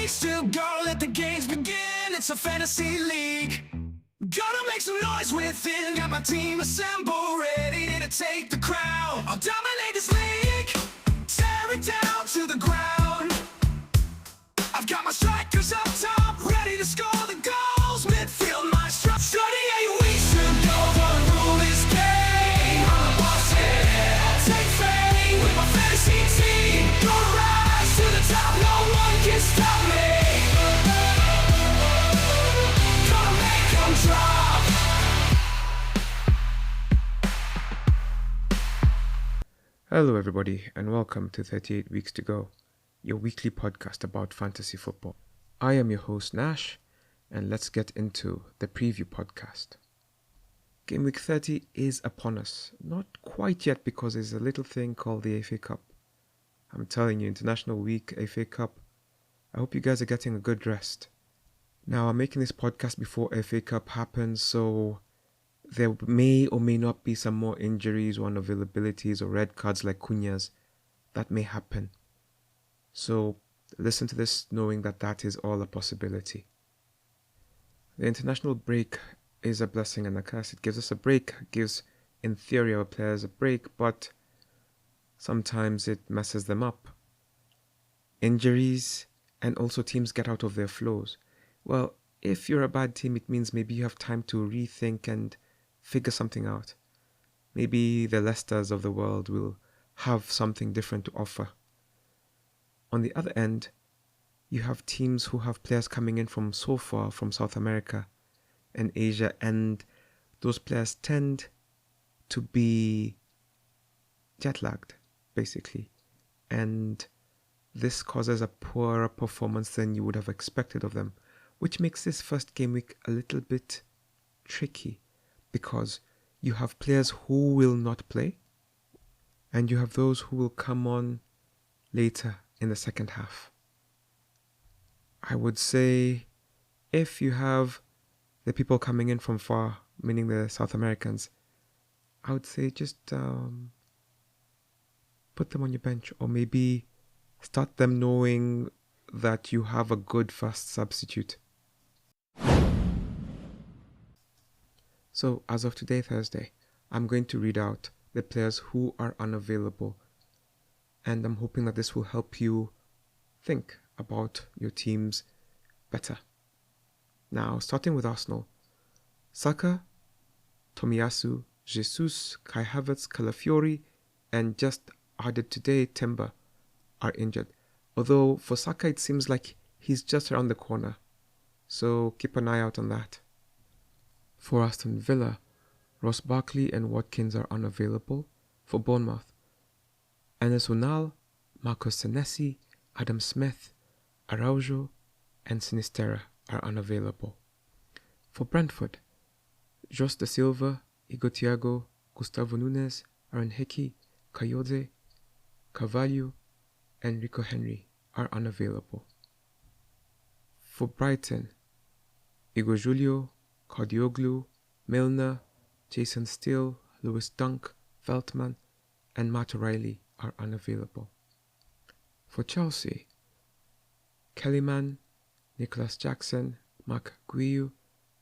weeks to go, let the games begin. It's a fantasy league. Gonna make some noise within. Got my team assembled, ready to take the crown. I'll dominate this league, tear it down to the ground. I've got my strikers up top, ready to score the goals. Midfield, my strike. 38 weeks to go, gonna rule this game. I'm the boss, yeah, I'll take fame with my fantasy team. Gonna rise to the top, no one can stop me. Gonna make them drop. Hello everybody and welcome to 38 Weeks to Go, your weekly podcast about fantasy football. I am your host Nash, and let's get into the preview podcast. Gameweek 30 is upon us. Not quite yet because there's a little thing called the FA Cup. I'm telling you, International Week, FA Cup. I hope you guys are getting a good rest. Now, I'm making this podcast before FA Cup happens, so there may or may not be some more injuries or unavailabilities or red cards like Cunha's. That may happen. So listen to this knowing that that is all a possibility. The international break is a blessing and a curse. It gives us a break, gives, in theory, our players a break, but sometimes it messes them up. Injuries, and also teams get out of their flows. Well, if you're a bad team, it means maybe you have time to rethink and figure something out. Maybe the Leicesters of the world will have something different to offer. On the other end, you have teams who have players coming in from so far from South America and Asia, and those players tend to be jet lagged, basically. And this causes a poorer performance than you would have expected of them, which makes this first game week a little bit tricky because you have players who will not play and you have those who will come on later in the second half. I would say if you have the people coming in from far, meaning the South Americans, I would say just put them on your bench, or maybe start them knowing that you have a good first substitute. So as of today, Thursday, I'm going to read out the players who are unavailable, and I'm hoping that this will help you think about your teams better. Now, starting with Arsenal, Saka, Tomiyasu, Jesus, Kai Havertz, Calafiori, and just added today, Timber, are injured. Although for Saka, it seems like he's just around the corner, so keep an eye out on that. For Aston Villa, Ross Barkley and Watkins are unavailable. For Bournemouth, Enes Unal, Marcos Senesi, Adam Smith, Araujo, and Sinisterra are unavailable. For Brentford, Jos da Silva, Igor Thiago, Gustavo Nunes, Aaron Hickey, Kayode, Carvalho, and Rico Henry are unavailable. For Brighton, Igor Julio, Kadioglu, Milner, Jason Steele, Lewis Dunk, Veltman, and Matt O'Reilly are unavailable. For Chelsea, Kellyman, Nicholas Jackson, Mark Guiu,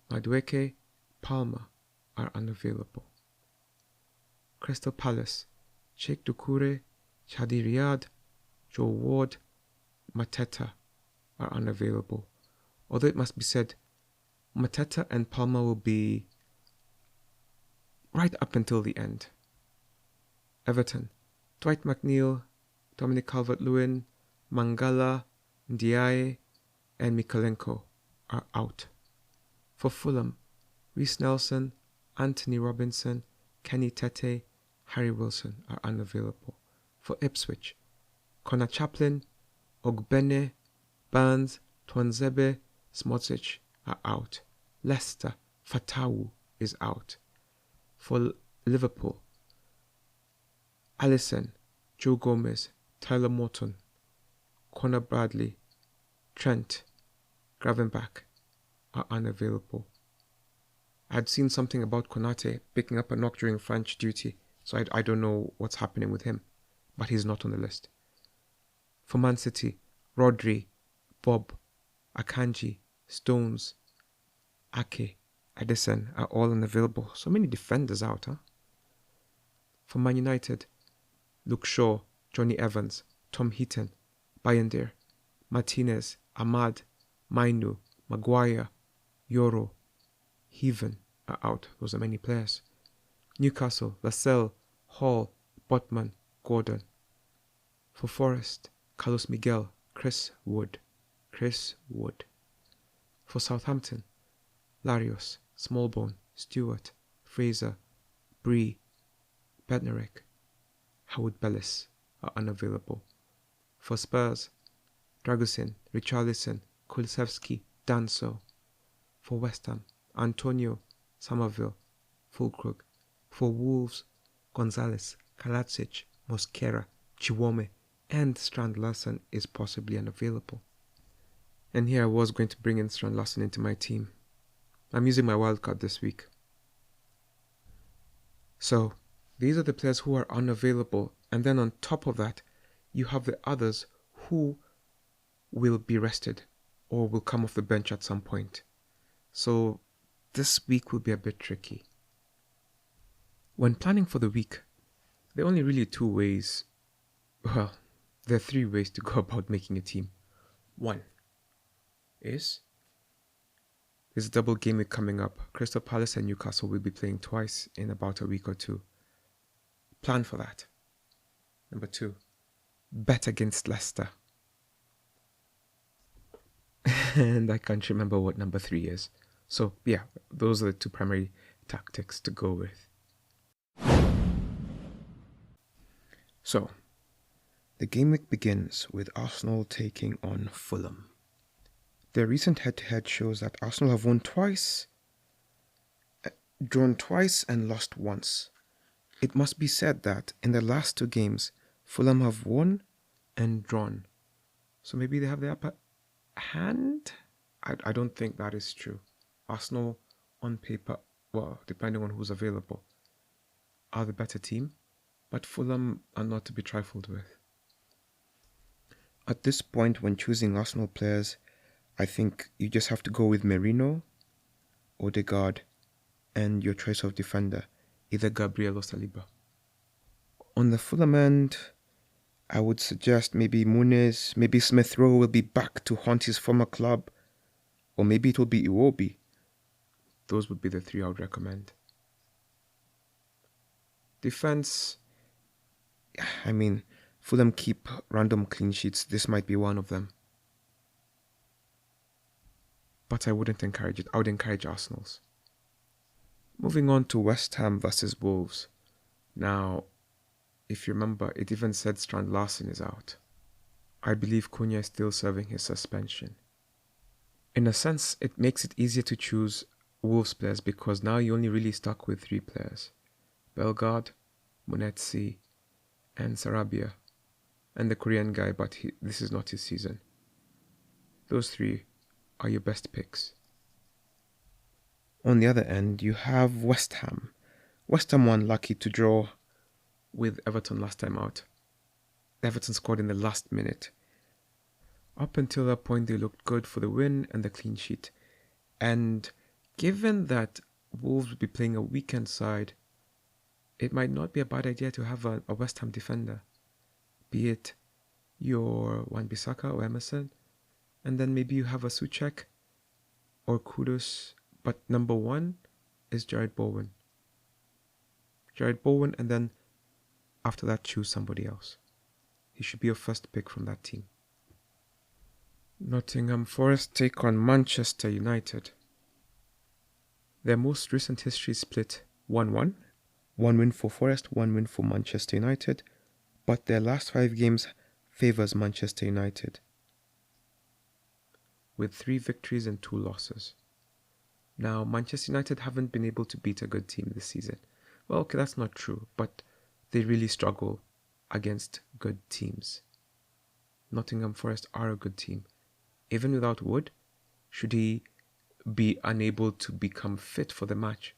Madueke, Palmer are unavailable. Crystal Palace, Sheikh Doucouré, Chadi Riyad, Joe Ward, Mateta are unavailable. Although it must be said, Mateta and Palmer will be right up until the end. Everton, Dwight McNeil, Dominic Calvert-Lewin, Mangala, Ndiaye, and Mikolenko are out. For Fulham, Reece Nelson, Anthony Robinson, Kenny Tete, Harry Wilson are unavailable. For Ipswich, Connor Chaplin, Ogbene, Barnes, Twanzebe, Smotrich are out. Leicester, Fatawu is out. For Liverpool, Alisson, Joe Gomez, Tyler Morton, Connor Bradley, Trent, Gravenbach are unavailable. I had seen something about Konate picking up a knock during French duty, so I don't know what's happening with him, but he's not on the list. For Man City, Rodri, Bob, Akanji, Stones, Ake, Edison are all unavailable. So many defenders out, huh? For Man United, Luke Shaw, Johnny Evans, Tom Heaton, Bayender, Martinez, Ahmad, Mainu, Maguire, Yoro, Heaven are out. Those are many players. Newcastle, Lascelles, Hall, Botman, Gordon. For Forest, Carlos Miguel, Chris Wood. For Southampton, Larios, Smallbone, Stewart, Fraser, Bree, Bednarek, Howard Bellis are unavailable. For Spurs, Dragusin, Richarlison, Kulusevski, Danso. For West Ham, Antonio, Somerville, Fulkrug. For Wolves, Gonzalez, Kalacic, Mosquera, Chiwome, and Strand Larsen is possibly unavailable. And here I was going to bring in Strand Larsen into my team. I'm using my wildcard this week. So, these are the players who are unavailable, and then on top of that, you have the others who will be rested or will come off the bench at some point. So, this week will be a bit tricky. When planning for the week, there are only really two ways. Well, there are three ways to go about making a team. One is there's a double game week coming up. Crystal Palace and Newcastle will be playing twice in about a week or two. Plan for that. Number two, bet against Leicester. And I can't remember what number three is. So yeah, those are the two primary tactics to go with. So, the game week begins with Arsenal taking on Fulham. Their recent head-to-head shows that Arsenal have won twice, drawn twice and lost once. It must be said that in the last two games, Fulham have won and drawn. So maybe they have the upper hand? I don't think that is true. Arsenal, on paper, well, depending on who's available, are the better team, but Fulham are not to be trifled with. At this point, when choosing Arsenal players, I think you just have to go with Merino, Odegaard, and your choice of defender, either Gabriel or Saliba. On the Fulham end, I would suggest maybe Muniz, maybe Smith Rowe will be back to haunt his former club, or maybe it will be Iwobi. Those would be the three I would recommend. Defense, I mean, Fulham keep random clean sheets. This might be one of them. But I wouldn't encourage it. I would encourage Arsenal's. Moving on to West Ham versus Wolves. Now, if you remember, it even said Strand Larsen is out. I believe Cunha is still serving his suspension. In a sense, it makes it easier to choose Wolves players because now you're only really stuck with three players. Bellegarde, Munetsi, and Sarabia. And the Korean guy, but this is not his season. Those three are your best picks. On the other end, you have West Ham. West Ham were unlucky to draw with Everton last time out. Everton scored in the last minute. Up until that point, they looked good for the win and the clean sheet. And given that Wolves will be playing a weekend side, it might not be a bad idea to have a West Ham defender, be it your Wan-Bissaka or Emerson, and then maybe you have a Souček or Kudus, but number one is Jared Bowen. And then after that choose somebody else. He should be your first pick from that team. Nottingham Forest take on Manchester United. Their most recent history split 1-1. One win for Forest, one win for Manchester United, but their last 5 games favours Manchester United, with 3 victories and 2 losses. Now, Manchester United haven't been able to beat a good team this season. Well, okay, that's not true, but they really struggle against good teams. Nottingham Forest are a good team. Even without Wood, should he be unable to become fit for the match,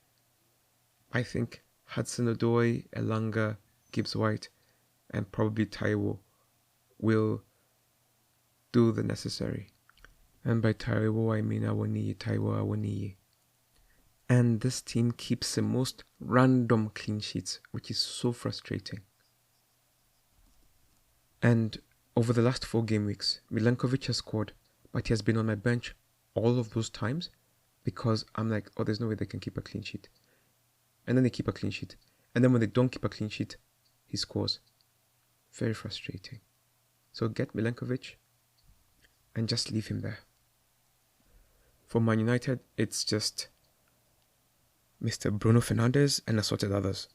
I think Hudson-Odoi, Elanga, Gibbs-White, and probably Taiwo will do the necessary. And by Taiwo, I mean Awoniyi, Taiwo Awoniyi. And this team keeps the most random clean sheets, which is so frustrating. And over the last 4 game weeks, Milenkovic has scored, but he has been on my bench all of those times because I'm like, oh, there's no way they can keep a clean sheet. And then they keep a clean sheet. And then when they don't keep a clean sheet, he scores. Very frustrating. So get Milenkovic and just leave him there. For Man United, it's just Mr. Bruno Fernandes and assorted others.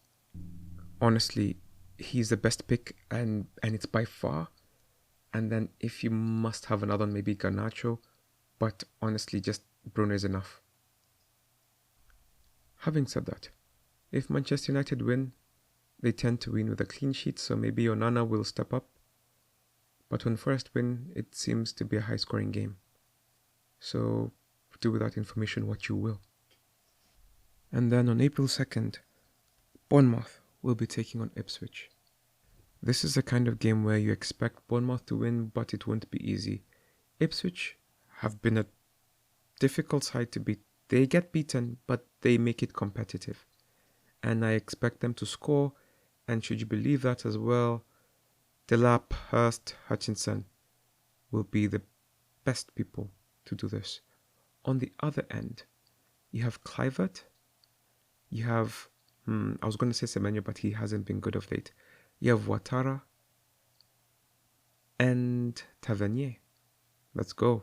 Honestly, he's the best pick and it's by far. And then if you must have another one, maybe Garnacho. But honestly, just Bruno is enough. Having said that, if Manchester United win, they tend to win with a clean sheet, so maybe Onana will step up. But when Forest win, it seems to be a high-scoring game. So do with that information what you will. And then on April 2nd, Bournemouth will be taking on Ipswich. This is the kind of game where you expect Bournemouth to win, but it won't be easy. Ipswich have been a difficult side to beat. They get beaten, but they make it competitive. And I expect them to score, and should you believe that as well, Delap, Hurst, Hutchinson will be the best people to do this. On the other end, you have Kluivert, you have, I was going to say Semenyo, but he hasn't been good of late. You have Ouattara and Tavernier. Let's go.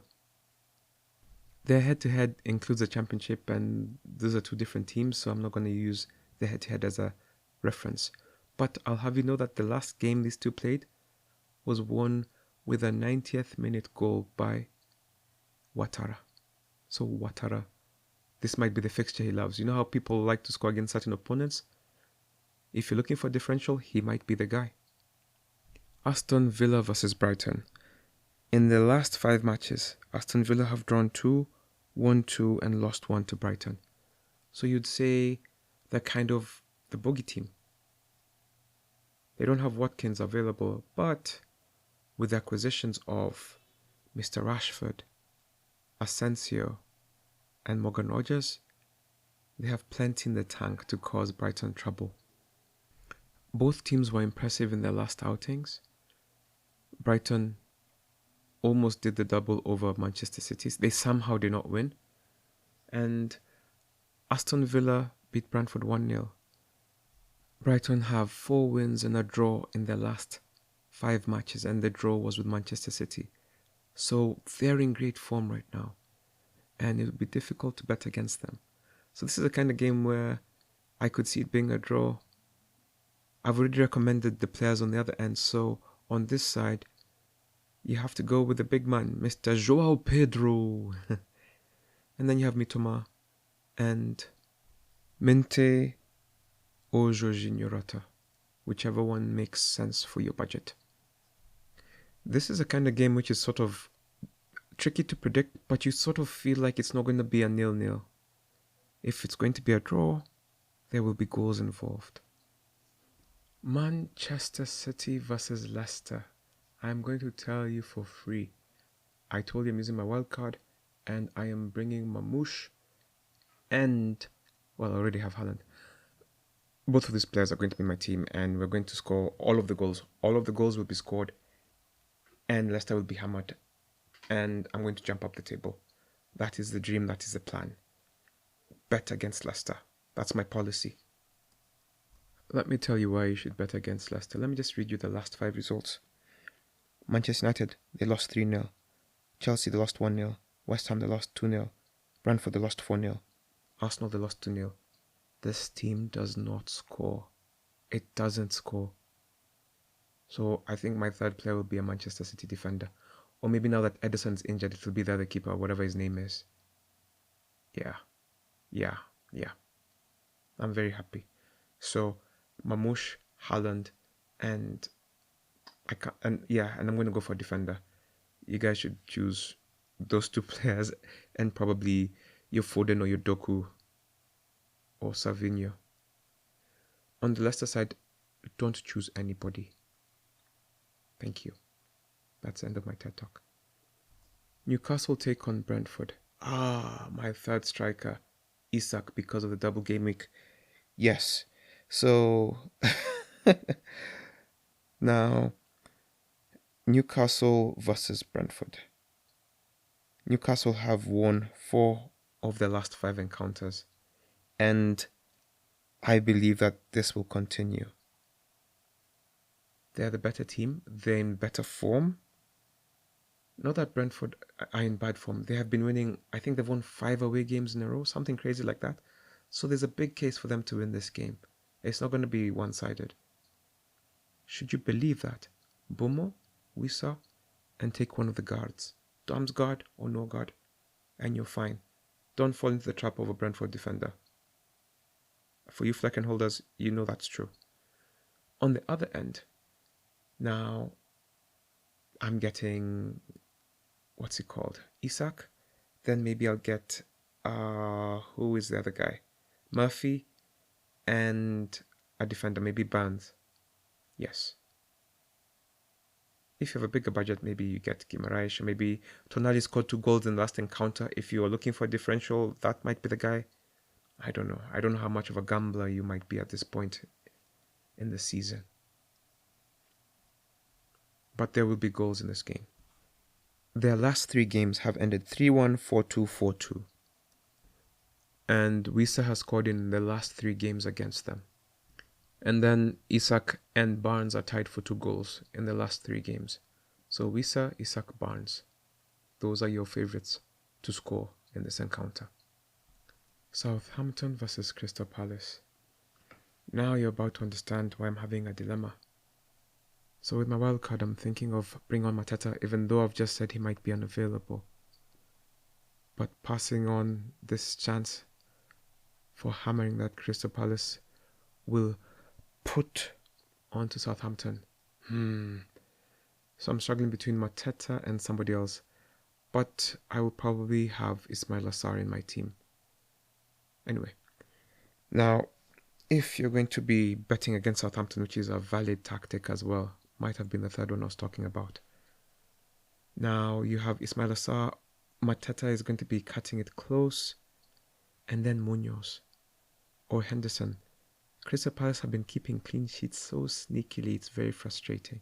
Their head-to-head includes a championship, and those are 2 different teams, so I'm not going to use the head-to-head as a reference. But I'll have you know that the last game these 2 played was won with a 90th minute goal by Ouattara. So Ouattara, this might be the fixture he loves. You know how people like to score against certain opponents? If you're looking for a differential, he might be the guy. Aston Villa versus Brighton. In the last 5 matches, Aston Villa have drawn 2, won 2, and lost 1 to Brighton. So you'd say they're kind of the bogey team. They don't have Watkins available, but with the acquisitions of Mr. Rashford, Asensio, and Morgan Rogers, they have plenty in the tank to cause Brighton trouble. Both teams were impressive in their last outings. Brighton almost did the double over Manchester City. They somehow did not win. And Aston Villa beat Brentford 1-0. Brighton have 4 wins and a draw in their last 5 matches, and the draw was with Manchester City. So they're in great form right now, and it would be difficult to bet against them. So this is the kind of game where I could see it being a draw. I've already recommended the players on the other end, so on this side, you have to go with the big man, Mr. João Pedro. And then you have Mitoma and Mente or Jorginho Rota, whichever one makes sense for your budget. This is a kind of game which is sort of tricky to predict, but you sort of feel like it's not going to be a 0-0. If it's going to be a draw, there will be goals involved. Manchester City versus Leicester. I'm going to tell you for free. I told you I'm using my wildcard, and I am bringing Mamouche and, well, I already have Haaland. Both of these players are going to be my team, and we're going to score all of the goals. All of the goals will be scored, and Leicester will be hammered, and I'm going to jump up the table. That is the dream, that is the plan. Bet against Leicester. That's my policy. Let me tell you why you should bet against Leicester. Let me just read you the last 5 results. Manchester United, they lost 3-0. Chelsea, they lost 1-0. West Ham, they lost 2-0. Brentford, they lost 4-0. Arsenal, they lost 2-0. This team does not score. It doesn't score. So I think my third player will be a Manchester City defender. Or maybe now that Ederson's injured, it will be the other keeper, whatever his name is. Yeah. I'm very happy. So Mamouche, Haaland, and I'm going to go for a defender. You guys should choose those 2 players, and probably your Foden or your Doku or Savinho. On the Leicester side, don't choose anybody. Thank you. That's the end of my TED Talk. Newcastle take on Brentford. My third striker, Isak, because of the double game week. Yes. So now Newcastle versus Brentford. Newcastle have won 4 of their last 5 encounters, and I believe that this will continue. They're the better team. They're in better form. Not that Brentford are in bad form. They have been winning, I think they've won 5 away games in a row, something crazy like that. So there's a big case for them to win this game. It's not going to be one-sided. Should you believe that? Bomo, Wissa, and take one of the guards. Dom's guard or no guard, and you're fine. Don't fall into the trap of a Brentford defender. For you Flecken holders, you know that's true. On the other end, now I'm getting, what's it called? Isak. Then maybe I'll get, who is the other guy? Murphy and a defender, maybe Barnes. Yes. If you have a bigger budget, maybe you get Guimaraes, or maybe Tonali scored 2 goals in the last encounter. If you are looking for a differential, that might be the guy. I don't know. I don't know how much of a gambler you might be at this point in the season. But there will be goals in this game. Their last 3 games have ended 3-1, 4-2, 4-2. And Wissa has scored in the last 3 games against them. And then Isak and Barnes are tied for 2 goals in the last 3 games. So Wissa, Isak, Barnes. Those are your favorites to score in this encounter. Southampton versus Crystal Palace. Now you're about to understand why I'm having a dilemma. So with my wildcard, I'm thinking of bringing on Mateta, even though I've just said he might be unavailable. But passing on this chance for hammering that Crystal Palace will put onto Southampton. So I'm struggling between Mateta and somebody else. But I will probably have Ismail Assar in my team. Anyway. Now, if you're going to be betting against Southampton, which is a valid tactic as well, might have been the third one I was talking about. Now, you have Ismail Assar. Mateta is going to be cutting it close. And then Munoz or Henderson. Crystal Palace have been keeping clean sheets so sneakily, it's very frustrating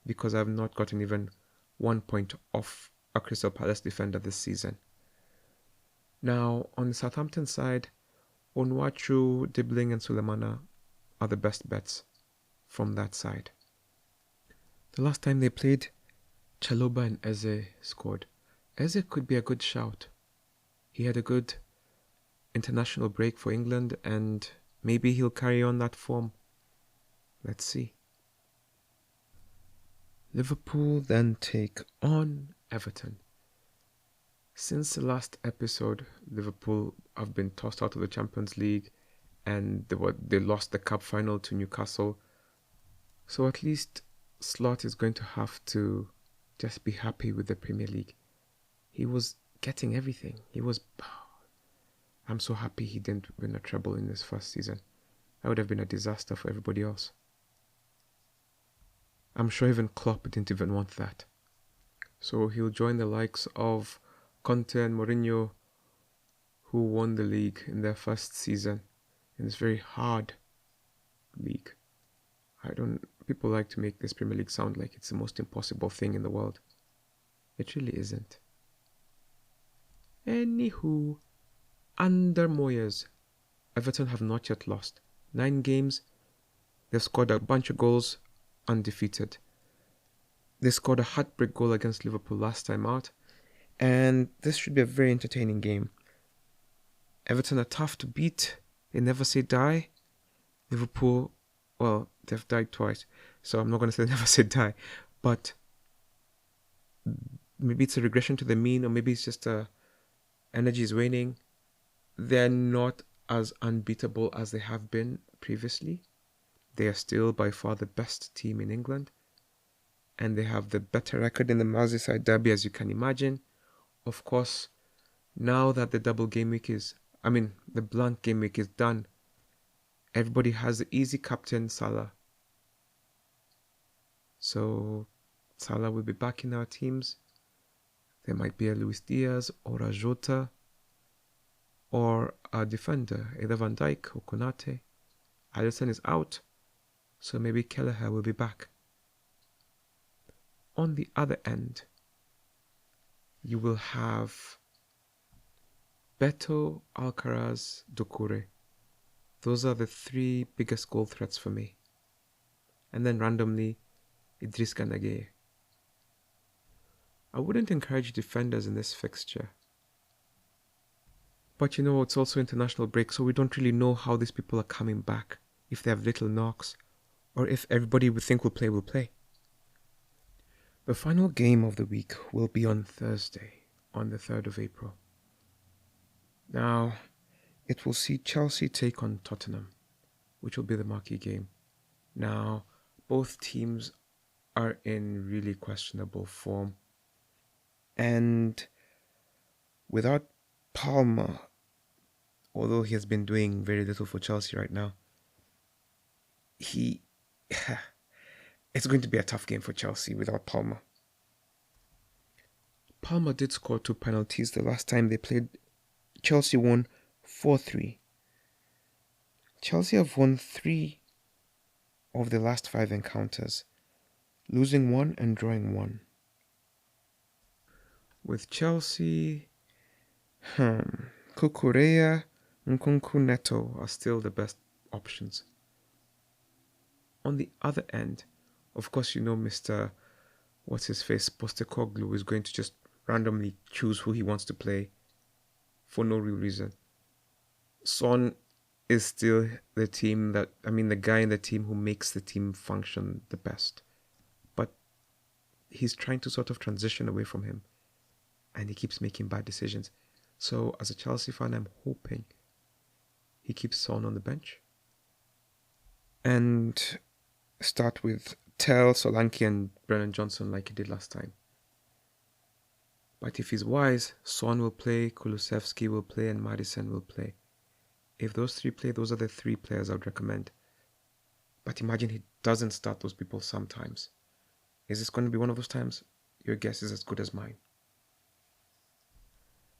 because I've not gotten even 1 point off a Crystal Palace defender this season. Now, on the Southampton side, Onuachu, Dibbling and Sulemana are the best bets from that side. The last time they played, Chaloba and Eze scored. Eze could be a good shout. He had a good international break for England and maybe he'll carry on that form. Let's see. Liverpool then take on Everton. Since the last episode, Liverpool have been tossed out of the Champions League and they lost the cup final to Newcastle. So at least Slot is going to have to just be happy with the Premier League. He was getting everything. I'm so happy he didn't win a treble in his first season. That would have been a disaster for everybody else. I'm sure even Klopp didn't even want that. So he'll join the likes of Conte and Mourinho, who won the league in their first season in this very hard league. People like to make this Premier League sound like it's the most impossible thing in the world. It really isn't. Anywho, under Moyes, Everton have not yet lost. 9 games, they've scored a bunch of goals, undefeated. They scored a heartbreak goal against Liverpool last time out, and this should be a very entertaining game. Everton are tough to beat. They never say die. Liverpool, well, they've died twice, so I'm not going to say never say die, but maybe it's a regression to the mean, or maybe it's just energy is waning. They're not as unbeatable as they have been previously. They are still by far the best team in England, and they have the better record in the Merseyside derby, as you can imagine. Of course, now that the the blank game week is done, everybody has the easy captain, Salah. So Salah will be back in our teams. There might be a Luis Diaz or a Jota or a defender, either Van Dijk or Konate. Alisson is out, so maybe Kelleher will be back. On the other end, you will have Beto, Alcaraz, Doucouré. Those are the three biggest goal threats for me. And then randomly, Idriss Gana Gueye. I wouldn't encourage defenders in this fixture. But you know, it's also international break, so we don't really know how these people are coming back. If they have little knocks, or if everybody we think will play, will play. The final game of the week will be on Thursday, on the 3rd of April. Now, it will see Chelsea take on Tottenham, which will be the marquee game. Now, both teams are in really questionable form. And without Palmer, although he has been doing very little for Chelsea right now, it's going to be a tough game for Chelsea without Palmer. Palmer did score 2 penalties the last time they played. Chelsea won 4-3. Chelsea have won 3 of the last 5 encounters, losing 1 and drawing 1. With Chelsea, Cucurella and Nkunku Neto are still the best options. On the other end, of course, you know Mr. What's-his-face, Postecoglou is going to just randomly choose who he wants to play for no real reason. Son is still the guy in the team who makes the team function the best. But he's trying to sort of transition away from him, and he keeps making bad decisions. So as a Chelsea fan, I'm hoping he keeps Son on the bench and start with Tell, Solanke and Brennan Johnson like he did last time. But if he's wise, Son will play, Kulusevski will play, and Maddison will play. If those 3 play, those are the 3 players I would recommend. But imagine he doesn't start those people sometimes. Is this going to be one of those times? Your guess is as good as mine.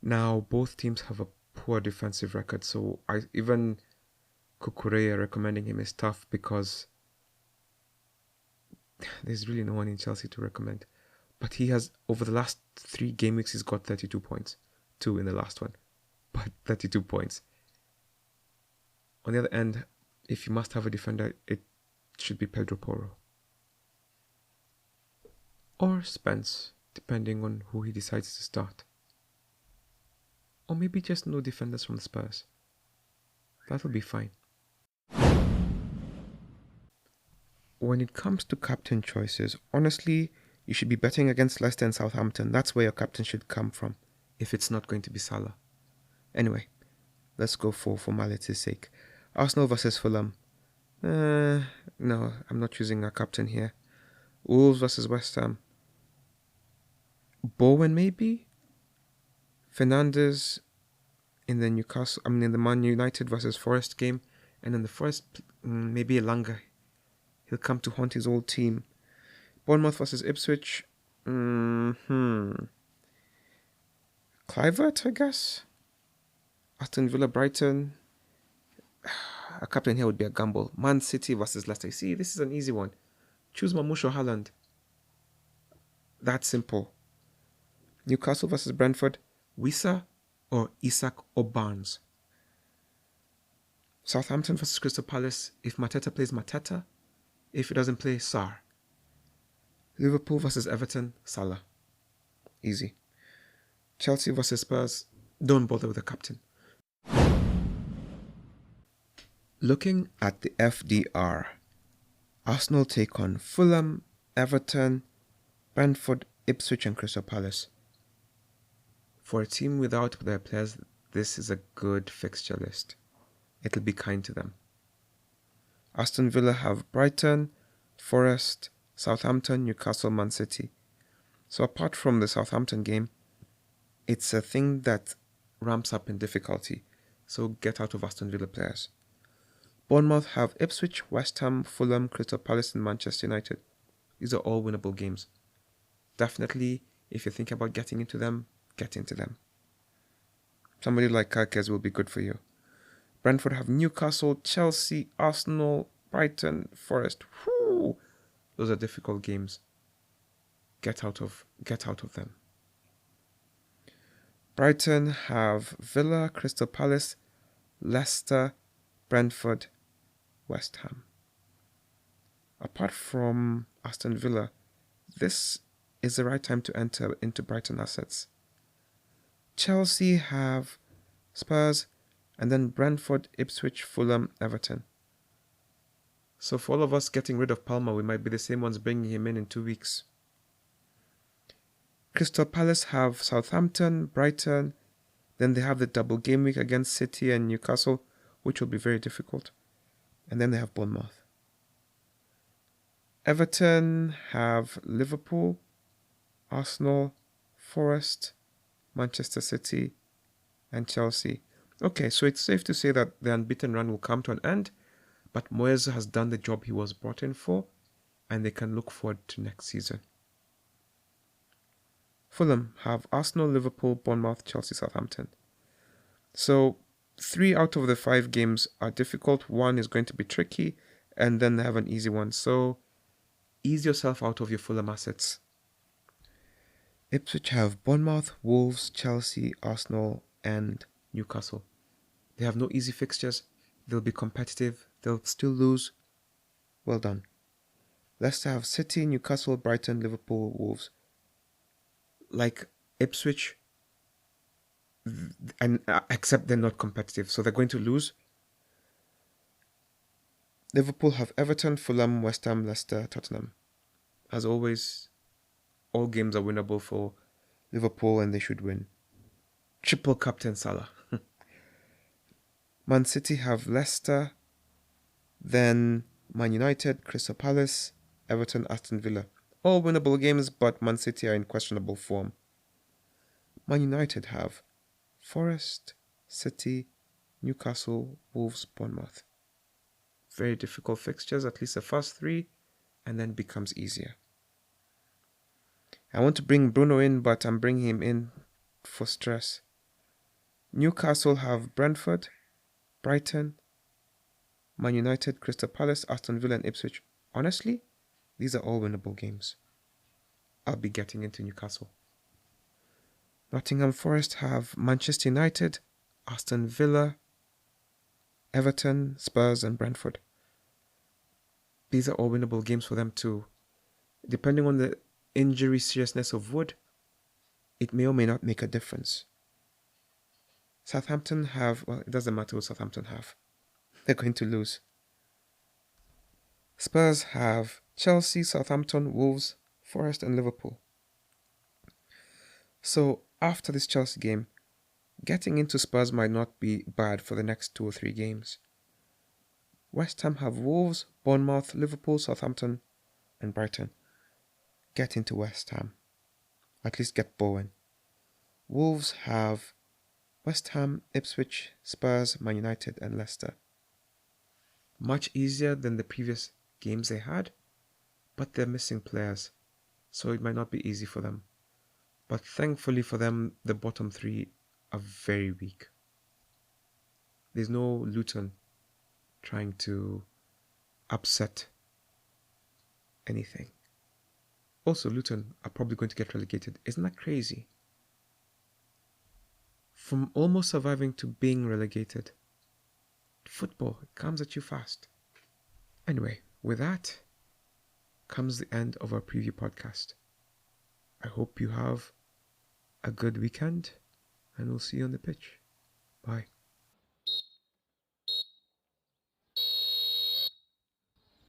Now, both teams have a poor defensive record, so even Cucurella recommending him is tough because there's really no one in Chelsea to recommend. But he has, over the last 3 game weeks, he's got 32 points. 2 in the last one. But 32 points. On the other end, if you must have a defender, it should be Pedro Porro. Or Spence, depending on who he decides to start. Or maybe just no defenders from the Spurs. That'll be fine. When it comes to captain choices, honestly, you should be betting against Leicester and Southampton. That's where your captain should come from, if it's not going to be Salah. Anyway, let's go for formality's sake. Arsenal versus Fulham. No, I'm not choosing a captain here. Wolves versus West Ham. Bowen maybe? Fernandes in the Man United versus Forest game. And in the Forest, maybe Elanga. He'll come to haunt his old team. Bournemouth versus Ipswich. Kluivert, I guess. Aston Villa, Brighton. A captain here would be a gamble. Man City versus Leicester. See, this is an easy one. Choose Mamouche or Haaland. That's simple. Newcastle versus Brentford. Wissa or Isak or Barnes. Southampton versus Crystal Palace. If Mateta plays Mateta. If he doesn't play, Sarr. Liverpool versus Everton. Salah. Easy. Chelsea versus Spurs. Don't bother with the captain. Looking at the FDR, Arsenal take on Fulham, Everton, Brentford, Ipswich and Crystal Palace. For a team without their players, this is a good fixture list. It'll be kind to them. Aston Villa have Brighton, Forest, Southampton, Newcastle, Man City. So apart from the Southampton game, it's a thing that ramps up in difficulty. So get out of Aston Villa players. Bournemouth have Ipswich, West Ham, Fulham, Crystal Palace and Manchester United. These are all winnable games. Definitely If you think about getting into them, get into them. Somebody like Kakes will be good for you. Brentford have Newcastle, Chelsea, Arsenal, Brighton, Forest. Whew. Those are difficult games. Get out of them. Brighton have Villa, Crystal Palace, Leicester, Brentford, West Ham. Apart from Aston Villa, this is the right time to enter into Brighton assets. Chelsea have Spurs, and then Brentford, Ipswich, Fulham, Everton. So for all of us getting rid of Palmer, we might be the same ones bringing him in 2 weeks. Crystal Palace have Southampton, Brighton, then they have the double game week against City and Newcastle, which will be very difficult. And then they have Bournemouth. Everton have Liverpool, Arsenal, Forest, Manchester City, and Chelsea. Okay, so it's safe to say that the unbeaten run will come to an end, but Moyes has done the job he was brought in for, and they can look forward to next season. Fulham have Arsenal, Liverpool, Bournemouth, Chelsea, Southampton. So 3 out of the 5 games are difficult. 1 is going to be tricky, and then they have an easy one. So ease yourself out of your Fulham assets. Ipswich have Bournemouth, Wolves, Chelsea, Arsenal, and Newcastle. They have no easy fixtures. They'll be competitive. They'll still lose. Well done. Leicester have City, Newcastle, Brighton, Liverpool, Wolves. Like Ipswich, and except they're not competitive, so they're going to lose. Liverpool have Everton, Fulham, West Ham, Leicester, Tottenham. As always, all games are winnable for Liverpool, and they should win. Triple captain Salah. Man City have Leicester, then Man United, Crystal Palace, Everton, Aston Villa. All winnable games, but Man City are in questionable form. Man United have Forest, City, Newcastle, Wolves, Bournemouth. Very difficult fixtures, at least the first 3, and then becomes easier. I want to bring Bruno in, but I'm bringing him in for stress. Newcastle have Brentford, Brighton, Man United, Crystal Palace, Aston Villa, and Ipswich. Honestly, these are all winnable games. I'll be getting into Newcastle. Nottingham Forest have Manchester United, Aston Villa, Everton, Spurs, and Brentford. These are all winnable games for them too. Depending on the injury seriousness of Wood, it may or may not make a difference. Southampton have, well, it doesn't matter what Southampton have. They're going to lose. Spurs have Chelsea, Southampton, Wolves, Forest, and Liverpool. So after this Chelsea game, getting into Spurs might not be bad for the next 2 or 3 games. West Ham have Wolves, Bournemouth, Liverpool, Southampton, and Brighton. Get into West Ham. At least get Bowen. Wolves have West Ham, Ipswich, Spurs, Man United, and Leicester. Much easier than the previous games they had, but they're missing players, so it might not be easy for them. But thankfully for them, the bottom 3 are very weak. There's no Luton trying to upset anything. Also, Luton are probably going to get relegated. Isn't that crazy? From almost surviving to being relegated. Football, it comes at you fast. Anyway, with that comes the end of our preview podcast. I hope you have a good weekend, and we'll see you on the pitch. Bye.